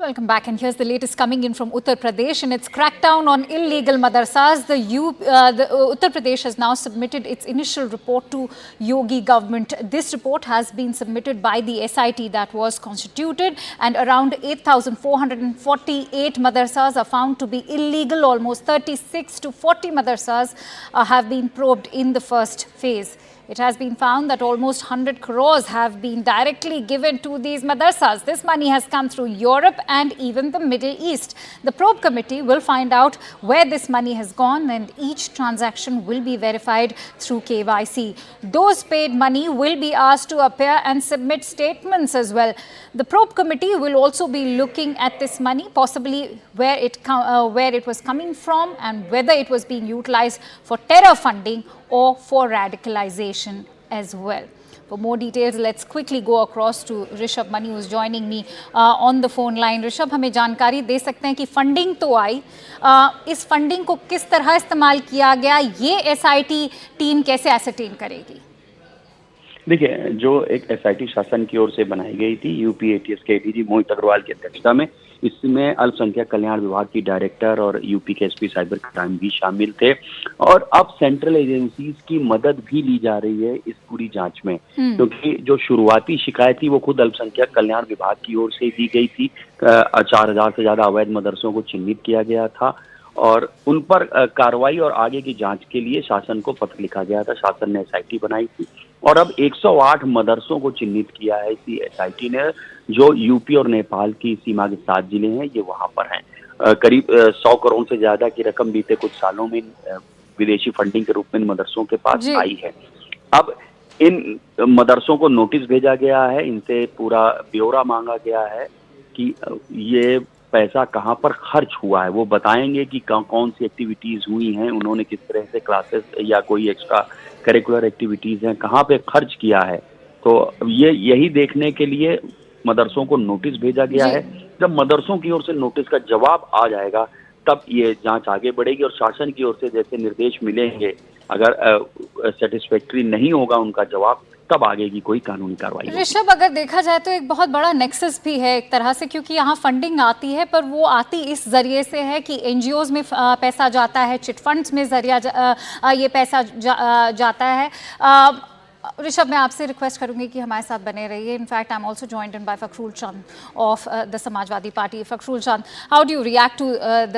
Welcome back, and here's the latest coming in from Uttar Pradesh and its crackdown on illegal madrasas. The Uttar Pradesh has now submitted its initial report to Yogi government. This report has been submitted by the SIT that was constituted, and around 8,448 madrasas are found to be illegal. Almost 36 to 40 madrasas have been probed in the first phase. It has been found that almost 100 crores have been directly given to these madrasas. This money has come through Europe and even the Middle East. The probe committee will find out where this money has gone, and each transaction will be verified through KYC. Those paid money will be asked to appear and submit statements as well. The probe committee will also be looking at this money, possibly where it was coming from and whether it was being utilized for terror funding or for radicalization as well. For more details, let's quickly go across to Rishabh Mani, who is joining me on the phone line. Rishabh, हमें जानकारी दे सकते हैं कि funding तो आई, इस funding को किस तरह इस्तेमाल किया गया, ये एसआईटी टीम कैसे एसरटेन करेगी? देखिए, जो एक एसआईटी शासन की ओर से बनाई गई थी यूपी एटीएस के एडीजी मोहित अग्रवाल की अध्यक्षता में, इसमें अल्पसंख्यक कल्याण विभाग की डायरेक्टर और यूपी के एसपी साइबर क्राइम भी शामिल थे, और अब सेंट्रल एजेंसीज की मदद भी ली जा रही है इस पूरी जांच में, क्योंकि जो शुरुआती शिकायत थी वो खुद अल्पसंख्यक कल्याण विभाग की ओर से दी गई थी। 4,000 से ज्यादा अवैध मदरसों को चिन्हित किया गया था और उन पर कार्रवाई और आगे की जांच के लिए शासन को पत्र लिखा गया था। शासन ने एसआईटी बनाई थी और अब 108 मदरसों को चिन्हित किया है इसी एसआईटी ने, जो यूपी और नेपाल की सीमा के 7 जिले हैं, ये वहां पर हैं। करीब 100 करोड़ से ज्यादा की रकम बीते कुछ सालों में विदेशी फंडिंग के रूप में इन मदरसों के पास आई है। अब इन मदरसों को नोटिस भेजा गया है, इनसे पूरा ब्यौरा मांगा गया है कि ये पैसा कहाँ पर खर्च हुआ है, वो बताएंगे कि कौन सी एक्टिविटीज हुई हैं, उन्होंने किस तरह से क्लासेस या कोई एक्स्ट्रा करिकुलर एक्टिविटीज हैं, कहाँ पे खर्च किया है। तो यही देखने के लिए मदरसों को नोटिस भेजा गया है। जब मदरसों की ओर से नोटिस का जवाब आ जाएगा तब ये जांच आगे बढ़ेगी और शासन की ओर से जैसे निर्देश मिलेंगे, अगर सेटिस्फैक्ट्री नहीं होगा उनका जवाब, तब आगे की कोई कानूनी कार्रवाई होगी। ऋषभ, अगर देखा जाए तो एक बहुत बड़ा नेक्सस भी है एक तरह से, क्योंकि यहाँ फंडिंग आती है पर वो आती इस जरिए से है कि एनजीओज में पैसा जाता है, चिट फंड्स में ये पैसा जाता है। ऋषभ, मैं आपसे रिक्वेस्ट करूंगी कि हमारे साथ बने रहिए। In fact I am also joined in by Fakhrul Chand of the Samajwadi Party. Fakhrul Chand, how do you react to the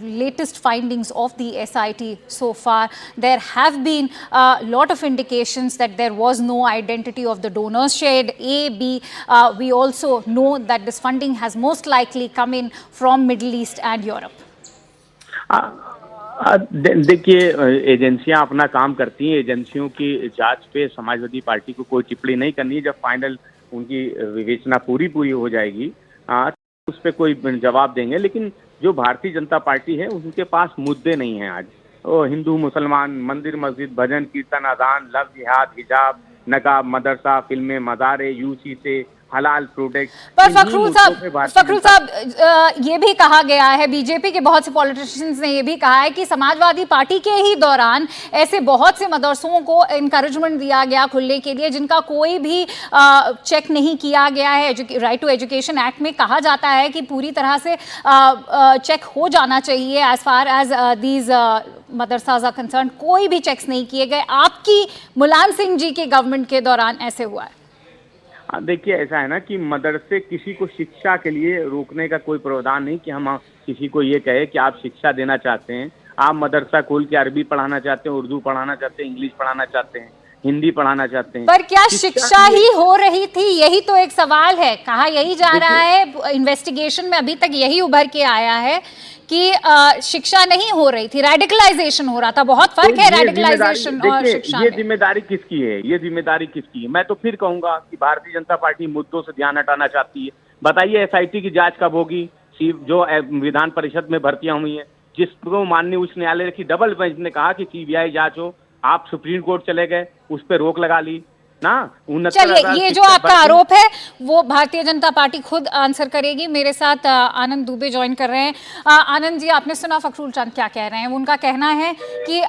latest findings of the SIT so far? There have been a lot of indications that there was no identity of the donors shared. B, we also know that this funding has most likely come in from Middle East and Europe. देखिए, एजेंसियां अपना काम करती हैं। एजेंसियों की जांच पे समाजवादी पार्टी को कोई टिप्पणी नहीं करनी है। जब फाइनल उनकी विवेचना पूरी हो जाएगी उस पर कोई जवाब देंगे। लेकिन जो भारतीय जनता पार्टी है उनके पास मुद्दे नहीं हैं आज। वो हिंदू मुसलमान, मंदिर मस्जिद, भजन कीर्तन, अजान, लफ्ज जिहाद, हिजाब, नकाब, मदरसा, फिल्में, मज़ारे, यूसी से हलाल प्रोडक्ट। पर फखरुल साहब, ये भी कहा गया है, बीजेपी के बहुत से पॉलिटिशियंस ने ये भी कहा है कि समाजवादी पार्टी के ही दौरान ऐसे बहुत से मदरसों को इनकरेजमेंट दिया गया खुलने के लिए जिनका कोई भी चेक नहीं किया गया है। राइट टू एजुकेशन एक्ट में कहा जाता है कि पूरी तरह से चेक हो जाना चाहिए as far as these madrasas are concern. कोई भी चेक्स नहीं किए गए। आपकी मुलायम सिंह जी के गवर्नमेंट के दौरान ऐसे हुआ है? देखिए, ऐसा है ना कि मदरसे किसी को शिक्षा के लिए रोकने का कोई प्रावधान नहीं कि हम किसी को ये कहे कि आप शिक्षा देना चाहते हैं, आप मदरसा खोल के अरबी पढ़ाना चाहते हैं, उर्दू पढ़ाना चाहते हैं, इंग्लिश पढ़ाना चाहते हैं, हिंदी पढ़ाना चाहते हैं, पर क्या शिक्षा ही हो रही थी? यही तो एक सवाल है। कहा यही जा रहा है, इन्वेस्टिगेशन में अभी तक यही उभर के आया है कि शिक्षा नहीं हो रही थी, रेडिकलाइजेशन हो रहा था। बहुत फर्क है रेडिकलाइजेशन और शिक्षा। ये जिम्मेदारी किसकी है? ये जिम्मेदारी किसकी है? मैं तो फिर कहूंगा कि भारतीय जनता पार्टी मुद्दों से ध्यान हटाना चाहती है। बताइए, एसआईटी की जांच कब होगी? जो विधान परिषद में भर्तियां हुई हैं, जिसको माननीय उच्च न्यायालय की डबल बेंच ने कहा कि सीबीआई जांच हो, आप सुप्रीम कोर्ट चले गए, उस पर रोक लगा ली ना। चलिए, ये जो आपका आरोप है वो भारतीय जनता पार्टी खुद आंसर करेगी। मेरे साथ आनंद दुबे ज्वाइन कर रहे हैं। आनंद जी, आपने सुना फखरुल चंद क्या कह रहे हैं? उनका कहना है कि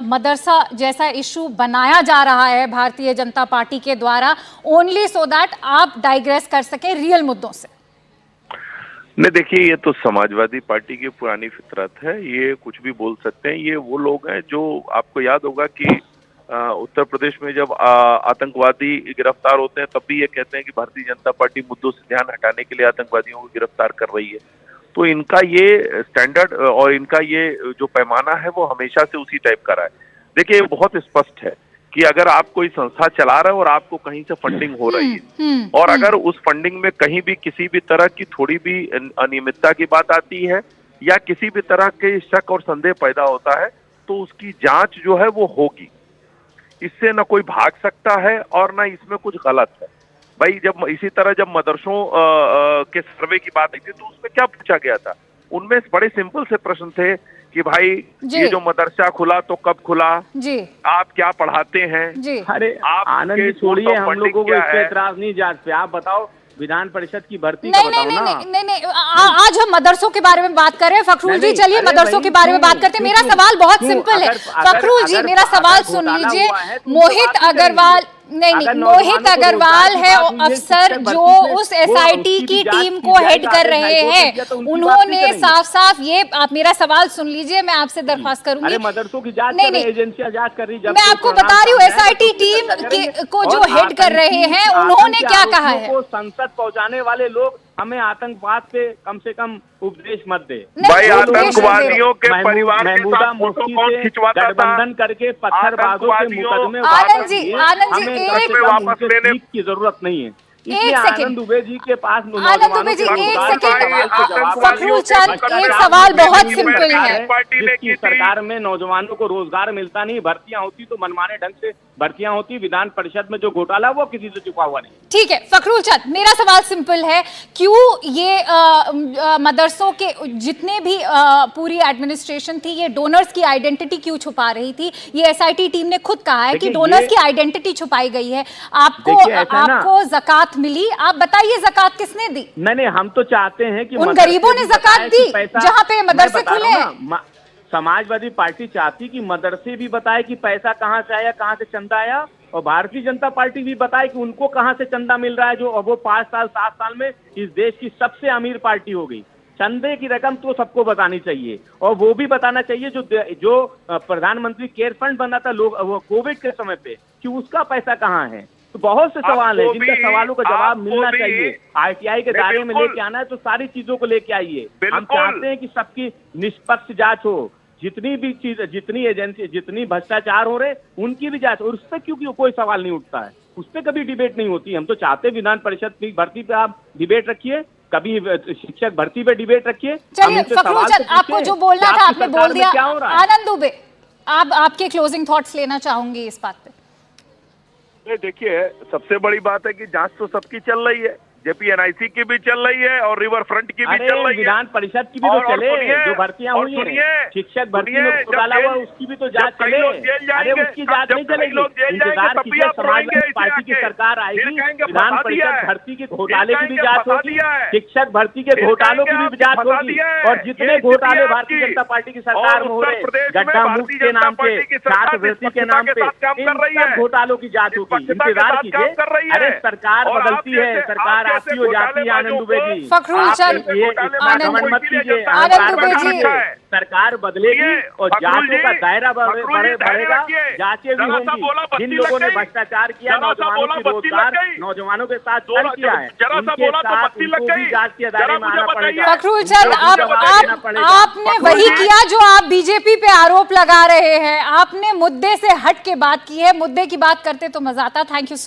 मदरसा जैसा इशू बनाया जा रहा है भारतीय जनता पार्टी के द्वारा ओनली सो दैट आप डाइग्रेस कर सके रियल मुद्दों से। नहीं, देखिए, ये तो समाजवादी पार्टी की पुरानी फितरत है। ये कुछ भी बोल सकते हैं। ये वो लोग हैं जो, आपको याद होगा कि उत्तर प्रदेश में जब आतंकवादी गिरफ्तार होते हैं तब भी ये कहते हैं कि भारतीय जनता पार्टी मुद्दों से ध्यान हटाने के लिए आतंकवादियों को गिरफ्तार कर रही है। तो इनका ये स्टैंडर्ड और इनका ये जो पैमाना है वो हमेशा से उसी टाइप का रहा है। देखिए, ये बहुत स्पष्ट है कि अगर आप कोई संस्था चला रहे हो और आपको कहीं से फंडिंग हो रही है और अगर उस फंडिंग में कहीं भी किसी भी तरह की थोड़ी भी अनियमितता की बात आती है या किसी भी तरह के शक और संदेह पैदा होता है तो उसकी जांच जो है वो होगी। इससे न कोई भाग सकता है और न इसमें कुछ गलत है। भाई, जब इसी तरह जब मदरसों के सर्वे की बात आई थी तो उसमें क्या पूछा गया था? उनमें बड़े सिंपल से प्रश्न थे कि भाई ये जो मदरसा खुला तो कब खुला जी, आप क्या पढ़ाते हैं जी? अरे आनंद छोड़िए, हम लोगों को इस पे एतराज नहीं जात पे। आप बताओ विधान परिषद की भर्ती का बताओ ना। नहीं, आज हम मदरसों के बारे में बात कर रहे हैं। फखरुल जी, चलिए मदरसों के बारे में बात करते हैं। मेरा सवाल बहुत सिंपल है। फखरुल जी, मेरा सवाल सुन लीजिए। मोहित अग्रवाल नहीं, मोहित अग्रवाल है अफसर जो उस एसआईटी की टीम को हेड कर रहे हैं। उन्होंने साफ साफ ये, आप मेरा सवाल सुन लीजिए, मैं आपसे दरख्वास्त करूंगी। मदरसों की जांच नहीं, एजेंसियां जांच कर रही। मैं आपको बता रही हूँ, एसआईटी टीम को जो हेड कर रहे हैं उन्होंने क्या कहा है। संसद पहुंचाने वाले लोग हमें आतंकवाद से कम उपदेश मत दे। भाई, आतंकवादियों के परिवार के साथ फोटो कौन खिंचवाता था? गठबंधन करके पत्थरबाजों के मुकदमे आनंद जी, वापस लेने की जरूरत नहीं है। आनंद दुबे जी के पास, आनंद दुबे जी, एक सेकंड। फखरुल चंद, एक सवाल बहुत सिंपल है। जिसकी सरकार में नौजवानों को रोजगार मिलता नहीं, भर्तियां होती तो मनमाने ढंग से भर्तियां होती। विधान परिषद में जो घोटाला वो किसी से छुपा हुआ नहीं। ठीक है फखरुल चंद, मेरा सवाल सिंपल है। क्यों ये मदरसों के जितने भी पूरी एडमिनिस्ट्रेशन थी, ये डोनर्स की आइडेंटिटी क्यों छुपा रही थी? ये एसआईटी टीम ने खुद कहा है कि डोनर्स की आइडेंटिटी छुपाई गई है। आपको ज़कात मिली, आप बताइए ज़कात किसने दी? नहीं, हम तो चाहते हैं कि उन गरीबों ने ज़कात दी जहाँ पे मदरसे खुले हैं। समाजवादी पार्टी चाहती कि मदरसे भी बताए कि पैसा कहाँ से आया, कहाँ से चंदा आया, और भारतीय जनता पार्टी भी बताए कि उनको कहाँ से चंदा मिल रहा है। जो वो 5 साल 7 साल में इस देश की सबसे अमीर पार्टी हो गई। चंदे की रकम तो सबको बतानी चाहिए, और वो भी बताना चाहिए जो प्रधानमंत्री केयर फंड बना था लोग वो कोविड के समय पे, कि उसका पैसा कहाँ है। तो बहुत से सवाल है जिनके सवालों का जवाब मिलना चाहिए। आरटीआई के दायरे में लेके आना है तो सारी चीजों को लेके आइए। हम चाहते हैं कि सबकी निष्पक्ष जांच हो। जितनी भी चीज, जितनी एजेंसी, जितनी भ्रष्टाचार हो रहे उनकी भी जांच, और उस पर क्यों कोई सवाल नहीं उठता है, उस पर कभी डिबेट नहीं होती। हम तो चाहते हैं विधान परिषद की भर्ती पे आप डिबेट रखिए, कभी शिक्षक भर्ती पे डिबेट रखिए। चलिए फखरुल चंद, आपको जो बोलना था आपने बोल दिया। आनंद दुबे, आपके क्लोजिंग थॉट्स लेना चाहूंगी इस बात पे। देखिए, सबसे बड़ी बात है कि जांच तो सबकी चल रही है, जेपीएनआईसी की भी चल रही है और रिवर फ्रंट की भी चल रही है, विधान परिषद की भी तो चले। जो भर्तियां हुई हैं, शिक्षक भर्ती में घोटाला हुआ, उसकी भी तो जांच चले। अरे उसकी जांच नहीं चलेगी, इंतजार कीजिए, समाजवादी पार्टी की सरकार आएगी, विधान परिषद भर्ती के घोटाले की भी जांच होगी, शिक्षक भर्ती के घोटालों की भी जांच होगी, और जितने घोटाले भारतीय जनता पार्टी की सरकार में हो रहे, गड्ढा मुक्त के नाम पे, छात्रवृत्ति के नाम पे, इन सब घोटालों की जांच होगी। इंतजार कीजिए। अरे सरकार बदलती है, सरकार आती हो जाती है। आनंद दुबे जी, फखरुल चंद, घमंड मत कीजिए। आनंद दुबे जी, सरकार बदलेगी और जांचों का दायरा बढ़ेगा, जांचें भी होंगी। जिन लोगों ने भ्रष्टाचार किया, नौजवानों की रोजगार, नौजवानों के साथ छल किया है, उनके साथ उनको भी जांच के दायरे में आना पड़ेगा। फखरुल चंद, आपने वही किया जो आप बीजेपी पे आरोप लगा रहे हैं। आपने मुद्दे से हट के बात की है। मुद्दे की बात करते तो मजा आता। Thank you so